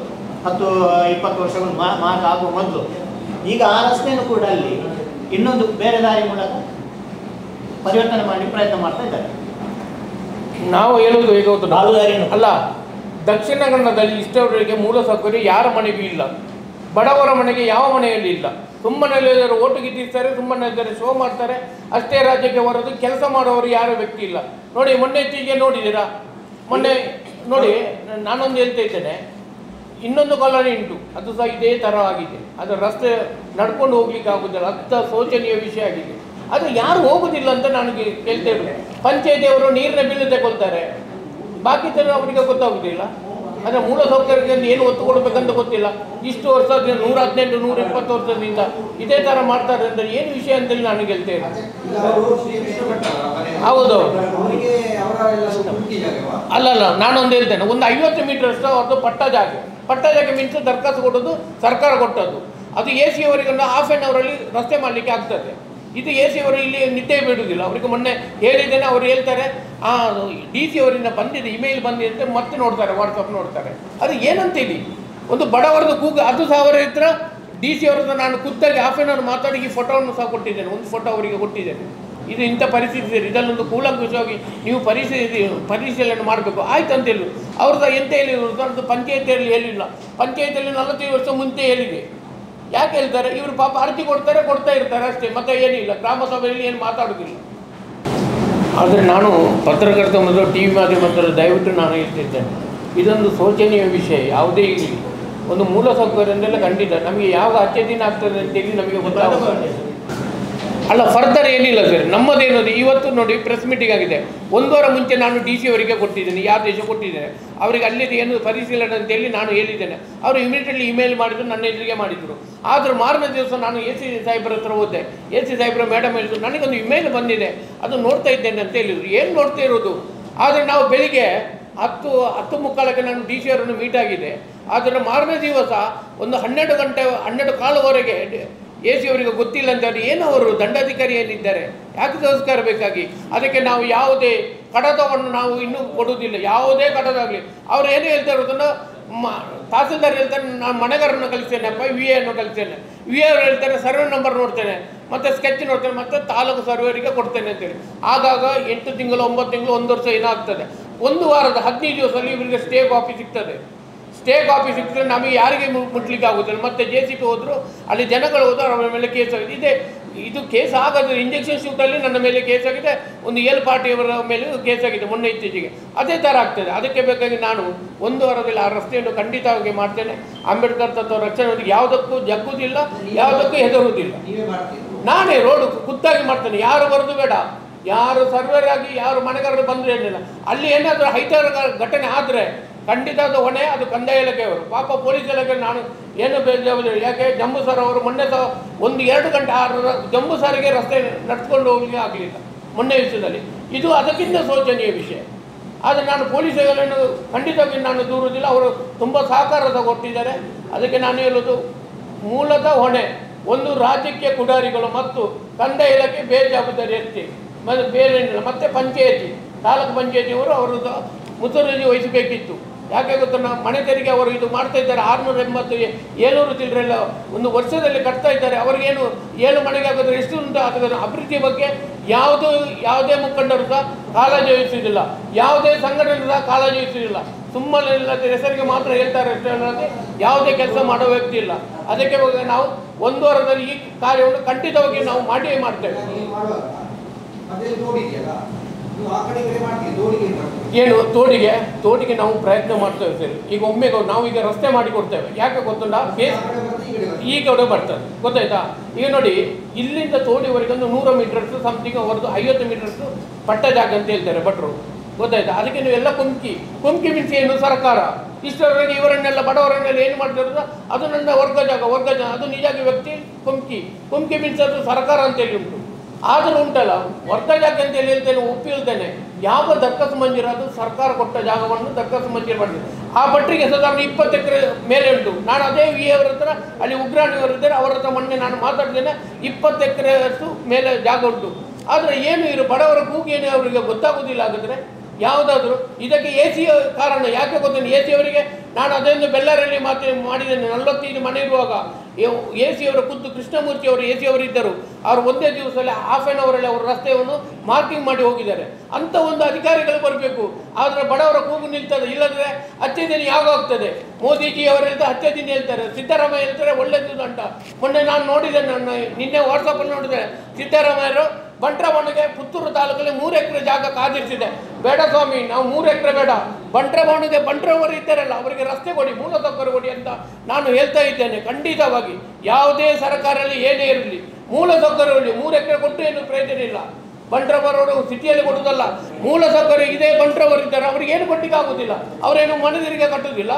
10-20 ವರ್ಷಗಳು ಮಾರ್ಕ್ ಆಗುವ ಮೊದಲು. ಈಗ ಆ ರಸ್ತೆಯನ್ನು ಕೂಡ ಅಲ್ಲಿ ಇನ್ನೊಂದು ಬೇರೆ ದಾರಿ ಮೂಲಕ ಪರಿವರ್ತನೆ ಮಾಡಿ ಪ್ರಯತ್ನ ಮಾಡ್ತಾ ಇದ್ದಾರೆ. ನಾವು ಹೇಳುವುದು ಈಗ ಕಾಲು ದಾರಿಯನ್ನು ಅಲ್ಲ, ದಕ್ಷಿಣ ಕನ್ನಡದಲ್ಲಿ ಇಷ್ಟವರೆಗೆ ಮೂಲಸೌಕರ್ಯ ಯಾರ ಮನೆಗೂ ಇಲ್ಲ. ಬಡವರ ಮನೆಗೆ ಯಾವ ಮನೆಯಲ್ಲಿ ಇಲ್ಲ. ಸುಮ್ಮನೆಲ್ಲಿದ್ದರೆ ಓಟು ಗಿಟ್ಟಿಸ್ತಾರೆ, ಸುಮ್ಮನೆ ಶೋ ಮಾಡ್ತಾರೆ ಅಷ್ಟೇ. ರಾಜ್ಯಕ್ಕೆ ಹೊರದು ಕೆಲಸ ಮಾಡುವವರು ಯಾರು ವ್ಯಕ್ತಿ ಇಲ್ಲ. ನೋಡಿ ಮೊನ್ನೆ ಇತ್ತೀಚೆಗೆ ನೋಡಿದ್ದೀರಾ, ಮೊನ್ನೆ ನೋಡಿ ನಾನೊಂದು ಹೇಳ್ತಾ ಇದ್ದೇನೆ, ಇನ್ನೊಂದು ಕಾಲೋನಿ ಉಂಟು, ಅದು ಸಹ ಇದೇ ಥರ ಆಗಿದೆ. ಅದು ರಸ್ತೆ ನಡ್ಕೊಂಡು ಹೋಗ್ಲಿಕ್ಕೆ ಆಗುದಿಲ್ಲ, ಅಂಥ ಶೋಚನೀಯ ವಿಷಯ ಆಗಿದೆ. ಅದು ಯಾರು ಹೋಗುದಿಲ್ಲ ಅಂತ ನನಗೆ ಕೇಳ್ತಾ ಇರೋದು. ಪಂಚಾಯತಿಯವರು ನೀರಿನ ಬಿಲ್ ತಗೊಳ್ತಾರೆ, ಬಾಕಿ ಥರ ಅವರಿಗೆ ಗೊತ್ತಾಗುದಿಲ್ಲ. ಅಂದರೆ ಮೂಲಸೌಕರ್ಯಕ್ಕೆ ಏನು ಒತ್ತು ಕೊಡಬೇಕಂತ ಗೊತ್ತಿಲ್ಲ. ಇಷ್ಟು ವರ್ಷದಿಂದ 118-120 ವರ್ಷದಿಂದ ಇದೇ ಥರ ಮಾಡ್ತಾರೆ ಅಂದರೆ ಏನು ವಿಷಯ ಅಂತೇಳಿ ನಾನು ಹೇಳ್ತಾ ಇರೋದು. ಹೌದು ಅಲ್ಲಲ್ಲ, ನಾನೊಂದು ಹೇಳ್ತೇನೆ, ಒಂದು 50 ಮೀಟರ್ ಅಷ್ಟು ಅವ್ರದ್ದು ಪಟ್ಟ ಜಾಗ ಮೀನ್ಸ್ ದರಖಾಸ್ತು ಕೊಡೋದು ಸರ್ಕಾರ ಕೊಟ್ಟದ್ದು. ಅದು AC ಅವರಿಗೆ 1/2 ಅವರಲ್ಲಿ ರಸ್ತೆ ಮಾಡಲಿಕ್ಕೆ ಆಗ್ತದೆ. ಇದು AC ಅವರು ಇಲ್ಲಿ ನಿದ್ದೆ ಬಿಡುವುದಿಲ್ಲ. ಅವರಿಗೆ ಮೊನ್ನೆ ಹೇಳಿದ್ದೇನೆ, ಅವರು ಹೇಳ್ತಾರೆ DC ಅವರಿಂದ ಬಂದಿದೆ, ಇಮೇಲ್ ಬಂದಿದೆ ಅಂತ ಮತ್ತೆ ನೋಡ್ತಾರೆ, ವಾಟ್ಸಪ್ ನೋಡ್ತಾರೆ. ಅದು ಏನಂತೇಳಿ ಒಂದು ಬಡವರದ್ದು ಕೂಗು. ಅದು ಸಹ ಅವರ ಹತ್ರ DC ಅವರದ್ದು ನಾನು ಖುದ್ದಾಗಿ 1/2 ಅವರ್ ಮಾತಾಡಿ ಈ ಫೋಟೋವನ್ನು ಸಹ ಕೊಟ್ಟಿದ್ದೇನೆ, ಒಂದು ಫೋಟೋ ಅವರಿಗೆ ಕೊಟ್ಟಿದ್ದೇನೆ. ಇದು ಇಂಥ ಪರಿಸ್ಥಿತಿ ಇದೆ, ಇದನ್ನೊಂದು ಕೂಲಂಕುಷವಾಗಿ ನೀವು ಪರಿಶೀಲನೆ ಮಾಡಬೇಕು ಆಯ್ತು ಅಂತ ಹೇಳಿ. ಅವ್ರದ್ದು ಎಂತ ಹೇಳಿರೋದು ಅದು ಪಂಚಾಯತಿಯಲ್ಲಿ ಹೇಳಿಲ್ಲ. ಪಂಚಾಯತಿಯಲ್ಲಿ 45 ವರ್ಷ ಮುಂಚೆ ಹೇಳಿದೆ. ಯಾಕೆ ಹೇಳ್ತಾರೆ? ಇವರು ಪಾಪ ಅರ್ಜಿ ಕೊಡ್ತಾ ಇರ್ತಾರೆ ಅಷ್ಟೇ, ಮತ್ತೆ ಏನಿಲ್ಲ. ಗ್ರಾಮ ಸಭೆಯಲ್ಲಿ ಏನು ಮಾತಾಡೋದಿಲ್ಲ. ಆದರೆ ನಾನು ಪತ್ರಕರ್ತ ಮತ್ತು TV ಮಾಧ್ಯಮದಲ್ಲಿ ದಯವಿಟ್ಟು ನಾನು ಹೇಳ್ತಿದ್ದೇನೆ, ಇದೊಂದು ಶೋಚನೀಯ ವಿಷಯ. ಯಾವುದೇ ಇರಲಿ, ಒಂದು ಮೂಲಸೌಕರ್ಯದೆಲ್ಲ ಖಂಡಿತ ನಮಗೆ ಯಾವ ಅಚ್ಚೆ ದಿನ ಆಗ್ತದೆ ಅಂತೇಳಿ ನಮಗೆ ಗೊತ್ತಾಗುತ್ತೆ. ಅಲ್ಲ, ಫರ್ದರ್ ಏನಿಲ್ಲ ಸರ್, ನಮ್ಮದೇನದು ಇವತ್ತು ನೋಡಿ ಪ್ರೆಸ್ ಮೀಟಿಂಗ್ ಆಗಿದೆ. 1 ವಾರ ಮುಂಚೆ ನಾನು DC ಅವರಿಗೆ ಕೊಟ್ಟಿದ್ದೇನೆ, ಈ ಆದೇಶ ಕೊಟ್ಟಿದ್ದೇನೆ. ಅವರಿಗೆ ಅಲ್ಲಿದ್ದು ಏನು ಪರಿಶೀಲನೆ ಅಂತೇಳಿ ನಾನು ಹೇಳಿದ್ದೇನೆ. ಅವರು ಇಮಿಡಿಯೇಟ್ಲಿ ಇಮೇಲ್ ಮಾಡಿದ್ರು, ನನ್ನ ಎದುರಿಗೆ ಮಾಡಿದರು. ಆದರೂ ಮಾರನೇ ದಿವಸ ನಾನು AC ಸಾಹೇಬ್ರ ಹತ್ರ ಹೋದೆ. AC ಸಾಹೇಬ್ರ ಮೇಡಮ್ ಹೇಳಿದ್ರು, ನನಗೊಂದು ಇಮೇಲ್ ಬಂದಿದೆ, ಅದು ನೋಡ್ತಾ ಇದ್ದೇನೆ ಅಂತ ಹೇಳಿದರು. ಏನು ನೋಡ್ತಾ ಇರೋದು? ಆದರೆ ನಾವು ಬೆಳಿಗ್ಗೆ 10:45ಕ್ಕೆ ನಾನು DC ಅವರನ್ನು ಮೀಟ್ ಆಗಿದೆ. ಆದರೆ ಮಾರನೇ ದಿವಸ ಒಂದು 12 ಗಂಟೆ 12:15ವರೆಗೆ AC ಅವರಿಗೆ ಗೊತ್ತಿಲ್ಲ ಅಂತ. ಏನು ಅವರು ದಂಡಾಧಿಕಾರಿ ಏನಿದ್ದಾರೆ, ಯಾಕೆ ಸಂಸ್ಕಾರ ಬೇಕಾಗಿ? ಅದಕ್ಕೆ ನಾವು ಯಾವುದೇ ಕಡತವನ್ನು ನಾವು ಇನ್ನೂ ಕೊಡುವುದಿಲ್ಲ, ಯಾವುದೇ ಕಡದಾಗಲಿ. ಅವ್ರು ಏನು ಹೇಳ್ತಾ ಇರೋದನ್ನು ತಹಸೀಲ್ದಾರ್ ಹೇಳ್ತಾರೆ, ನಾನು ಮನೆಗಾರನ್ನು ಕಲಿಸ್ತೇನೆಪ್ಪ, VA ಅನ್ನು ಕಲಿಸ್ತೇನೆ. VA ಅವರು ಹೇಳ್ತಾರೆ ಸರ್ವೆ ನಂಬರ್ ನೋಡ್ತೇನೆ, ಮತ್ತು ಸ್ಕೆಚ್ ನೋಡ್ತೇನೆ, ಮತ್ತು ತಾಲೂಕು ಸರ್ವೇರಿಗೆ ಕೊಡ್ತೇನೆ ಅಂತೇಳಿ. ಆಗಾಗ 8 ತಿಂಗಳು 9 ತಿಂಗಳು 1 ವರ್ಷ ಏನಾಗ್ತದೆ. 1 ವಾರದ 15 ದಿವಸದಲ್ಲಿ ಇವರಿಗೆ ಸ್ಟೇ ಕಾಪಿ ಸಿಗ್ತದೆ. ಸ್ಟೇ ಕಾಪಿ ಸಿಕ್ಕಿದ್ರೆ ನಮಗೆ ಯಾರಿಗೆ ಮುಟ್ಲಿಕ್ಕೆ ಆಗುತ್ತಿಲ್ಲ. ಮತ್ತು JCB ಹೋದರು, ಅಲ್ಲಿ ಜನಗಳು ಹೋದರು, ಅವರ ಮೇಲೆ ಕೇಸ್ ಆಗಿದೆ. ಇದು ಕೇಸ್ ಆಗೋದು ಇಂಜೆಕ್ಷನ್ ಶೂಟಲ್ಲಿ ನನ್ನ ಮೇಲೆ ಕೇಸ್ ಆಗಿದೆ, ಒಂದು ಏಳು ಪಾರ್ಟಿಯವರ ಮೇಲೆ ಕೇಸ್ ಆಗಿದೆ ಮೊನ್ನೆ ಇತ್ತೀಚೆಗೆ. ಅದೇ ಥರ ಆಗ್ತದೆ. ಅದಕ್ಕೆ ಬೇಕಾಗಿ ನಾನು 1 ವಾರದಲ್ಲಿ ಆ ರಸ್ತೆಯನ್ನು ಖಂಡಿತವಾಗಿ ಮಾಡ್ತೇನೆ. ಅಂಬೇಡ್ಕರ್ ತತ್ವ ರಕ್ಷಣೆ ಯಾವುದಕ್ಕೂ ಜಗ್ಗುವುದಿಲ್ಲ, ಯಾವುದಕ್ಕೂ ಹೆದರುವುದಿಲ್ಲ. ನೀವೇ ಮಾಡ್ತೀರಿ? ನಾನೇ ರೋಡ್ ಖುದ್ದಾಗಿ ಮಾಡ್ತೇನೆ. ಯಾರು ಬರೋದು ಬೇಡ, ಯಾರು ಸರ್ವೇರ್ ಆಗಿ ಯಾರು ಮನೆಗಾರರು ಬಂದರೆ ಏನಿಲ್ಲ. ಅಲ್ಲಿ ಏನಾದರೂ ಹೈಟರ್ ಘಟನೆ ಆದರೆ ಖಂಡಿತ ಅದು ಹೊಣೆ ಅದು ಕಂದಾಯ ಇಲಾಖೆಯವರು. ಪಾಪ ಪೊಲೀಸ್ ಇಲಾಖೆ ನಾನು ಏನು ಬೇಜವಾಬ್ದಾರಿ. ಯಾಕೆ ಜಂಬೂ ಸರ್ ಅವರು ಮೊನ್ನೆ 1-2 ಗಂಟೆ ಜಂಬೂ ಸಾರಿಗೆ ರಸ್ತೆ ನಡ್ಸ್ಕೊಂಡು ಹೋಗ್ಲಿಕ್ಕೆ ಆಗಲಿಲ್ಲ ಮೊನ್ನೆ ವಿಷಯದಲ್ಲಿ. ಇದು ಅದಕ್ಕಿಂತ ಶೋಚನೀಯ ವಿಷಯ. ಆದರೆ ನಾನು ಪೊಲೀಸರನ್ನು ಖಂಡಿತವಾಗಿ ನಾನು ದೂರುವುದಿಲ್ಲ. ಅವರು ತುಂಬ ಸಹಕಾರ ಕೊಟ್ಟಿದ್ದಾರೆ. ಅದಕ್ಕೆ ನಾನು ಹೇಳೋದು, ಮೂಲತಃ ಹೊಣೆ ಒಂದು ರಾಜ್ಯಕ್ಕೆ ಪುಡಾರಿಗಳು ಮತ್ತು ಕಂದಾಯ ಇಲಾಖೆ ಬೇಜವಾಬ್ದಾರಿ ಅಷ್ಟೇ, ಮತ್ತು ಬೇರೆ ಏನಿಲ್ಲ. ಮತ್ತು ಪಂಚಾಯತಿ, ತಾಲೂಕು ಪಂಚಾಯತಿಯವರು ಅವರದ್ದು ಮುತುವರ್ಜಿ ವಹಿಸಬೇಕಿತ್ತು. ಯಾಕೆ ಗೊತ್ತಾ, ಮನೆ ತೆರಿಗೆ ಅವರು ಇದು ಮಾಡ್ತಾ ಇದ್ದಾರೆ. 680-700 ಚಿಲ್ಲರೆಲ್ಲ ಒಂದು ವರ್ಷದಲ್ಲಿ ಕಟ್ತಾ ಇದ್ದಾರೆ. ಅವ್ರಿಗೇನು 7 ಮನೆಗೆ ಆಗೋದ್ರೆ ಎಷ್ಟು ಉಂಟು? ಅದರ ಅಭಿವೃದ್ಧಿ ಬಗ್ಗೆ ಯಾವುದೇ ಮುಖಂಡರು ಸಹ ಕಾಳಜಿ ವಹಿಸುವುದಿಲ್ಲ, ಯಾವುದೇ ಸಂಘಟನೆ ಸಹ ಕಾಳಜಿ ವಹಿಸುವುದಿಲ್ಲ. ಸುಮ್ಮನೆ ಇಲ್ಲದೆ ಹೆಸರಿಗೆ ಮಾತ್ರ ಹೇಳ್ತಾರೆ ಅಷ್ಟೇ ಅಲ್ಲದೆ ಯಾವುದೇ ಕೆಲಸ ಮಾಡೋ ವ್ಯಕ್ತಿ ಇಲ್ಲ. ಅದಕ್ಕೆ ನಾವು 1 ವಾರದಲ್ಲಿ ಈ ಕಾರ್ಯವನ್ನು ಖಂಡಿತವಾಗಿ ನಾವು ಮಾಡಿಯೇ ಮಾಡ್ತೇವೆ. ನೀವು ಮಾಡುವಾಗ ಅದೇ ನೋಡಿದೆಯಲ್ಲ, ನೀವು ಆ ಕಡೆ ಈ ಕಡೆ ಮಾಡ್ತೀರಿ, ತೋಡಿಗೆ ಏನು ಮಾಡ್ತೀರಿ? ಏನು ತೋಡಿಗೆ ನಾವು ಪ್ರಯತ್ನ ಮಾಡ್ತೇವೆ ಸರ್. ಈಗ ಒಮ್ಮೆ ನಾವೀಗ ರಸ್ತೆ ಮಾಡಿಕೊಡ್ತೇವೆ. ಯಾಕೆ ಗೊತ್ತುಂಟ, ಆ ಕಡೆ ಬರ್ತದೆ, ಈ ಕಡೆ ಬರ್ತದೆ. ಈ ಕಡೆ ಬರ್ತದೆ, ಗೊತ್ತಾಯ್ತಾ? ಈಗ ನೋಡಿ, ಇಲ್ಲಿಂದ ತೋಡಿವರೆಗೆ ಒಂದು 100 ಮೀಟರ್ಸ್ ಸಮಥಿಂಗ್, ಅವರದ್ದು 50 ಮೀಟರ್ಸ್ ಪಟ್ಟ ಜಾಗ ಅಂತ ಹೇಳ್ತಾರೆ ಭಟ್ರು, ಗೊತ್ತಾಯ್ತಾ? ಅದಕ್ಕೆ ನೀವು ಎಲ್ಲ ಕುಮ್ಕಿ ಮಿಂಚಿ ಏನು ಸರ್ಕಾರ ಇಷ್ಟರವರೆಗೆ ಇವರನ್ನೆಲ್ಲ ಬಡವರನ್ನೆಲ್ಲ ಏನು ಮಾಡ್ತಿರೋದು, ಅದು ನನ್ನ ವರ್ಗ ಜಾಗ ಅದು ನಿಜವಾಗಿ ವ್ಯಕ್ತಿ ಕುಮ್ಕಿ ಮಿಂಚೋದು ಸರ್ಕಾರ ಅಂತೇಳಿ ಉಂಟು. ಆದರೂ ಉಂಟಲ್ಲ ವರ್ಗ ಜಾಗ ಅಂತೇಳಿ ಹೇಳ್ತೇನೆ, ಒಪ್ಪಿಳ್ತೇನೆ. ಯಾವ ದಕ್ಕಸು ಮಂಜೂರು ಅದು ಸರ್ಕಾರ ಕೊಟ್ಟ ಜಾಗವನ್ನು ದಕ್ಕಸು ಮಂಜೂರು ಮಾಡಿದೆ. ಆ ಭಟ್ರಿಗೆ ಸಾಧಾರಣ 20 ಎಕರೆ ಮೇಲೆ ಉಂಟು. ನಾನು ಅದೇ ಅವರ ಹತ್ರ ಅಲ್ಲಿ ಉಗ್ರಾಣಿಯವರು ಇದ್ದಾರೆ, ಅವರ ಹತ್ರ ಮೊನ್ನೆ ನಾನು ಮಾತಾಡ್ತೇನೆ. 20 ಎಕರೆಯಷ್ಟು ಮೇಲೆ ಜಾಗ ಉಂಟು. ಆದರೆ ಏನು ಇರು ಬಡವರ ಕೂಗೇನೆ ಅವರಿಗೆ ಗೊತ್ತಾಗೋದಿಲ್ಲ. ಹಾಗಾದರೆ ಯಾವುದಾದ್ರೂ ಇದಕ್ಕೆ AC ಕಾರಣ. ಯಾಕೆ ಗೊತ್ತೇನೆ, AC ಅವರಿಗೆ ನಾನು ಅದನ್ನು ಬೆಳ್ಳಾರಲ್ಲಿ ಮಾಡಿದ್ದೇನೆ. 45 ಮನೆ ಇರುವಾಗ AC ಅವರ ಖುದ್ದು ಕೃಷ್ಣಮೂರ್ತಿ ಅವರು AC ಅವರು ಇದ್ದರು. ಅವರು ಒಂದೇ ದಿವಸದಲ್ಲಿ ½ an hour ಅವರು ರಸ್ತೆಯನ್ನು ಮಾರ್ಕಿಂಗ್ ಮಾಡಿ ಹೋಗಿದ್ದಾರೆ. ಅಂಥ ಒಂದು ಅಧಿಕಾರಿಗಳು ಬರಬೇಕು. ಆದರೆ ಬಡವರ ಕೂಗು ನಿಲ್ತದೆ. ಇಲ್ಲದ್ರೆ ಹಚ್ಚೆ ದಿನ ಯಾವಾಗ ಆಗ್ತದೆ? ಮೋದಿಜಿ ಅವರು ಹೇಳ್ತಾರೆ ಹಚ್ಚೆ ದಿನ ಹೇಳ್ತಾರೆ, ಸಿದ್ದರಾಮಯ್ಯ ಹೇಳ್ತಾರೆ ಒಳ್ಳೆದು ಅಂತ. ಮೊನ್ನೆ ನಾನು ನೋಡಿದೆ, ನಾನು ನಿನ್ನೆ ವಾಟ್ಸಪ್ಪಲ್ಲಿ ನೋಡಿದೆ, ಸಿದ್ದರಾಮಯ್ಯರು ಬಂಟ್ರಬಾಣಿಗೆ ಪುತ್ತೂರು ತಾಲೂಕಲ್ಲಿ 3 ಎಕರೆ ಜಾಗ ಕಾದಿರಿಸಿದೆ. ಬೇಡ ಸ್ವಾಮಿ, ನಾವು 3 ಎಕರೆ ಬೇಡ, ಬಂಟ್ರಬಾಣಿಗೆ ಬಂಟ್ರವರು ಇದ್ದಾರಲ್ಲ ಅವರಿಗೆ ರಸ್ತೆ ಕೊಡಿ, ಮೂಲಸೌಕರ್ಯ ಕೊಡಿ ಅಂತ ನಾನು ಹೇಳ್ತಾ ಇದ್ದೇನೆ. ಖಂಡಿತವಾಗಿ ಯಾವುದೇ ಸರ್ಕಾರದಲ್ಲಿ ಏನೇ ಇರಲಿ ಮೂಲಸೌಕರ್ಯ ಇರಲಿ. 3 ಎಕರೆ ಕೊಟ್ಟು ಏನು ಪ್ರಯೋಜನ ಇಲ್ಲ. ಬಂಟ್ರವರು ಸಿಟಿಯಲ್ಲಿ ಕೊಡುವುದಲ್ಲ, ಮೂಲಸೌಕರ್ಯ ಇದೇ ಬಂಟ್ರವರು ಇದ್ದಾರೆ, ಅವ್ರಿಗೆ ಏನು ಕೊಟ್ಟಿಗೆ ಆಗುವುದಿಲ್ಲ. ಅವರೇನು ಮನೆದಿರಿಗೆ ಕಟ್ಟುವುದಿಲ್ಲ.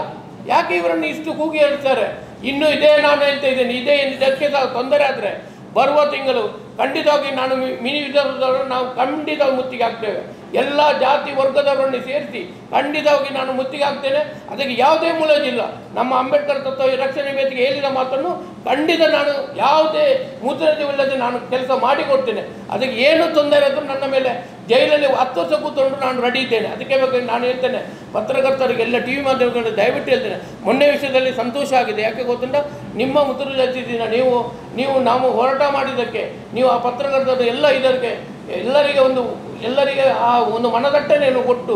ಯಾಕೆ ಇವರನ್ನು ಇಷ್ಟು ಕೂಗಿ ಹೇಳ್ತಾರೆ? ಇನ್ನು ಇದೇ ನಾನು ಹೇಳ್ತಾ ಇದ್ದೇನೆ, ಇದಕ್ಕೆ ತೊಂದರೆ ಆದರೆ ಬರುವ ತಿಂಗಳು ಖಂಡಿತವಾಗಿ ನಾನು ಮಿನಿ ವಿಧಾನಸೌಧವನ್ನು ನಾವು ಖಂಡಿತವಾಗಿ ಮುತ್ತಿಗೆ ಹಾಕ್ತೇವೆ. ಎಲ್ಲ ಜಾತಿ ವರ್ಗದವರನ್ನು ಸೇರಿಸಿ ಖಂಡಿತವಾಗಿ ನಾನು ಮುತ್ತಿಗೆ ಹಾಕ್ತೇನೆ. ಅದಕ್ಕೆ ಯಾವುದೇ ಮುಲಾಜಿಲ್ಲ. ನಮ್ಮ ಅಂಬೇಡ್ಕರ್ ತತ್ವ ರಕ್ಷಣೆ ವೇದಿಕೆ ಹೇಳಿದ ಮಾತನ್ನು ಖಂಡಿತ ನಾನು ಯಾವುದೇ ಮುದ್ರಜವಿಲ್ಲದೆ ನಾನು ಕೆಲಸ ಮಾಡಿಕೊಡ್ತೇನೆ. ಅದಕ್ಕೆ ಏನು ತೊಂದರೆ ಆದರೂ ನನ್ನ ಮೇಲೆ ಜೈಲಲ್ಲಿ 10 ವರ್ಷ ಕೂತ್ಕೊಂಡು ನಾನು ರೆಡಿ ಇದ್ದೇನೆ. ಅದಕ್ಕೆ ಬೇಕಾಗಿ ನಾನು ಹೇಳ್ತೇನೆ, ಪತ್ರಕರ್ತರಿಗೆ ಎಲ್ಲ TV ಮಾಧ್ಯಮಗಳು ದಯವಿಟ್ಟು ಹೇಳ್ತೇನೆ, ಮೊನ್ನೆ ವಿಷಯದಲ್ಲಿ ಸಂತೋಷ ಆಗಿದೆ. ಯಾಕೆ ಗೊತ್ತುಂಟ, ನಿಮ್ಮ ಮುದ್ರಜ ದಿನ ನೀವು ನಾವು ಹೋರಾಟ ಮಾಡಿದ್ದಕ್ಕೆ, ನೀವು ಆ ಪತ್ರಕರ್ತರು ಎಲ್ಲ ಇದಕ್ಕೆ ಎಲ್ಲರಿಗೆ ಆ ಒಂದು ಮನದಟ್ಟಣೆಯನ್ನು ಕೊಟ್ಟು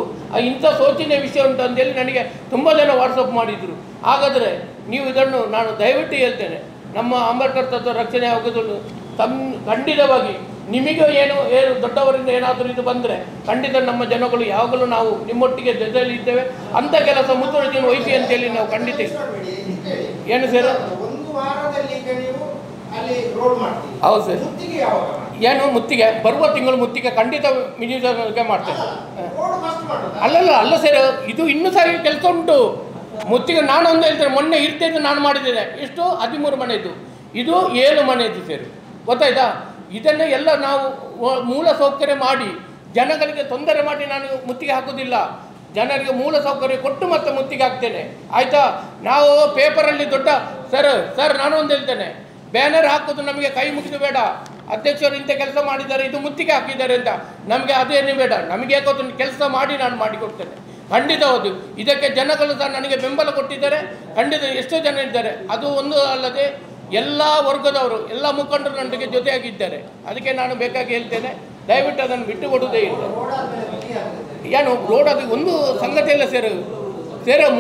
ಇಂಥ ಶೋಚನೀಯ ವಿಷಯ ಉಂಟು ಅಂತೇಳಿ ನನಗೆ ತುಂಬ ಜನ ವಾಟ್ಸಪ್ ಮಾಡಿದರು. ಹಾಗಾದರೆ ನೀವು ಇದನ್ನು ನಾನು ದಯವಿಟ್ಟು ಹೇಳ್ತೇನೆ, ನಮ್ಮ ಅಂಬೇಡ್ಕರ್ ತತ್ವ ರಕ್ಷಣೆ ಆಗೋದು ಖಂಡಿತವಾಗಿ ನಿಮಗೆ ಏನು ದೊಡ್ಡವರಿಂದ ಏನಾದರೂ ಇದು ಬಂದರೆ ಖಂಡಿತ ನಮ್ಮ ಜನಗಳು ಯಾವಾಗಲೂ ನಾವು ನಿಮ್ಮೊಟ್ಟಿಗೆ ಜೊತೆಯಲ್ಲಿ ಇದ್ದೇವೆ. ಅಂಥ ಕೆಲಸ ಮುತುವರ್ಜಿಯನ್ನು ವಹಿಸಿ ಅಂತೇಳಿ ನಾವು ಖಂಡಿತ. ಏನು ಸರ್? 1 ವಾರದಲ್ಲಿ ಈಗ ನೀವು ಅಲ್ಲಿ ರೋಡ್ ಮಾಡ್ತೀವಿ. ಹೌದು ಸರ್. ಮುತ್ತಿಗೆ ಯಾವಾಗ? ಏನು ಮುತ್ತಿಗೆ? ಬರುವ ತಿಂಗಳು ಮುತ್ತಿಗೆ ಖಂಡಿತ ಮಿನಿಗೆ ಮಾಡ್ತೇನೆ. ಅಲ್ಲ ಸರ್, ಇದು ಇನ್ನೂ ಸಹ ಕೆಲಸ ಉಂಟು. ಮುತ್ತಿಗೆ ನಾನು ಒಂದು ಹೇಳ್ತೇನೆ, ಮೊನ್ನೆ ಇರ್ತೇನೆ ನಾನು ಮಾಡಿದ್ದೇನೆ. ಎಷ್ಟು? 13 ಮನೆಯದು, ಇದು 7 ಮನೆಯದು ಸೇರಿ, ಗೊತ್ತಾಯ್ತಾ? ಇದನ್ನು ಎಲ್ಲ ನಾವು ಮೂಲ ಸೌಕರ್ಯ ಮಾಡಿ ಜನಗಳಿಗೆ ತೊಂದರೆ ಮಾಡಿ ನಾನು ಮುತ್ತಿಗೆ ಹಾಕೋದಿಲ್ಲ. ಜನರಿಗೆ ಮೂಲ ಸೌಕರ್ಯ ಕೊಟ್ಟು ಮತ್ತೆ ಮುತ್ತಿಗೆ ಹಾಕ್ತೇನೆ, ಆಯಿತಾ? ನಾವು ಪೇಪರಲ್ಲಿ ದೊಡ್ಡ ಸರ್ ನಾನು ಒಂದು ಹೇಳ್ತೇನೆ, ಬ್ಯಾನರ್ ಹಾಕೋದು ನಮಗೆ ಕೈ ಮುಗಿದು ಬೇಡ. ಅಧ್ಯಕ್ಷರು ಇಂಥ ಕೆಲಸ ಮಾಡಿದ್ದಾರೆ, ಇದು ಮುತ್ತಿಗೆ ಹಾಕಿದ್ದಾರೆ ಅಂತ ನಮಗೆ ಅದೇನು ಬೇಡ. ನಮಗೆ ಗೊತ್ತು, ಕೆಲಸ ಮಾಡಿ ನಾನು ಮಾಡಿಕೊಡ್ತೇನೆ. ಖಂಡಿತ ಹೌದು. ಇದಕ್ಕೆ ಜನಗಳು ಸಹ ನನಗೆ ಬೆಂಬಲ ಕೊಟ್ಟಿದ್ದಾರೆ. ಖಂಡಿತ ಎಷ್ಟೋ ಜನ ಇದ್ದಾರೆ. ಅದು ಒಂದು ಅಲ್ಲದೆ ಎಲ್ಲ ವರ್ಗದವರು ಎಲ್ಲ ಮುಖಂಡರು ನನಗೆ ಜೊತೆಯಾಗಿದ್ದಾರೆ. ಅದಕ್ಕೆ ನಾನು ಬೇಕಾಗಿ ಹೇಳ್ತೇನೆ, ದಯವಿಟ್ಟು ಅದನ್ನು ಬಿಟ್ಟು ಕೊಡುವುದೇ ಇಲ್ಲ. ಏನು ರೋಡ್ ಅದು ಒಂದು ಸಂಗತಿ ಇಲ್ಲ ಸರ್.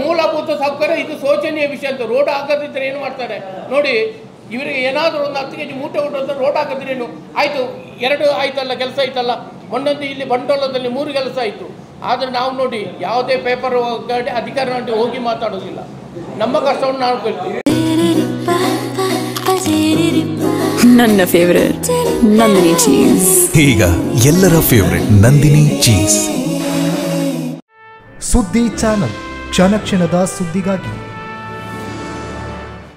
ಮೂಲಭೂತ ಸೌಕರ್ಯ ಇದು ಶೋಚನೀಯ ವಿಷಯ ಅಂತ. ರೋಡ್ ಹಾಕದಿದ್ದರೆ ಏನು ಮಾಡ್ತಾರೆ ನೋಡಿ, ಇವರಿಗೆ ಏನಾದರೂ ಒಂದು 10 kg ಮೂಟೆ ಅಂತ ರೋಡ್ ಹಾಕಿದ್ರೇನು ಆಯಿತು, 2 ಆಯ್ತಲ್ಲ ಕೆಲಸ ಆಯ್ತಲ್ಲ. ಮೊನ್ನೊಂದು ಇಲ್ಲಿ ಬಂಡವಾಳದಲ್ಲಿ 3 ಕೆಲಸ ಆಯಿತು. ಆದರೆ ನಾವು ನೋಡಿ ಯಾವುದೇ ಪೇಪರ್ ಅಧಿಕಾರಿ ಹೋಗಿ ಮಾತಾಡೋದಿಲ್ಲ. ನಮ್ಮ ಕಷ್ಟವನ್ನು ನಾವು ಕೇಳ್ತೀವಿ. ನನ್ನ ಫೇವರೇಟ್ ನಂದಿನಿ ಚೀಸ್. ಈಗ ಎಲ್ಲರ ಫೇವರೇಟ್ ನಂದಿನಿ ಚೀಸ್. ಸುದ್ದಿ ಚಾನಲ್, ಕ್ಷಣ ಕ್ಷಣದ ಸುದ್ದಿಗಾಗಿ.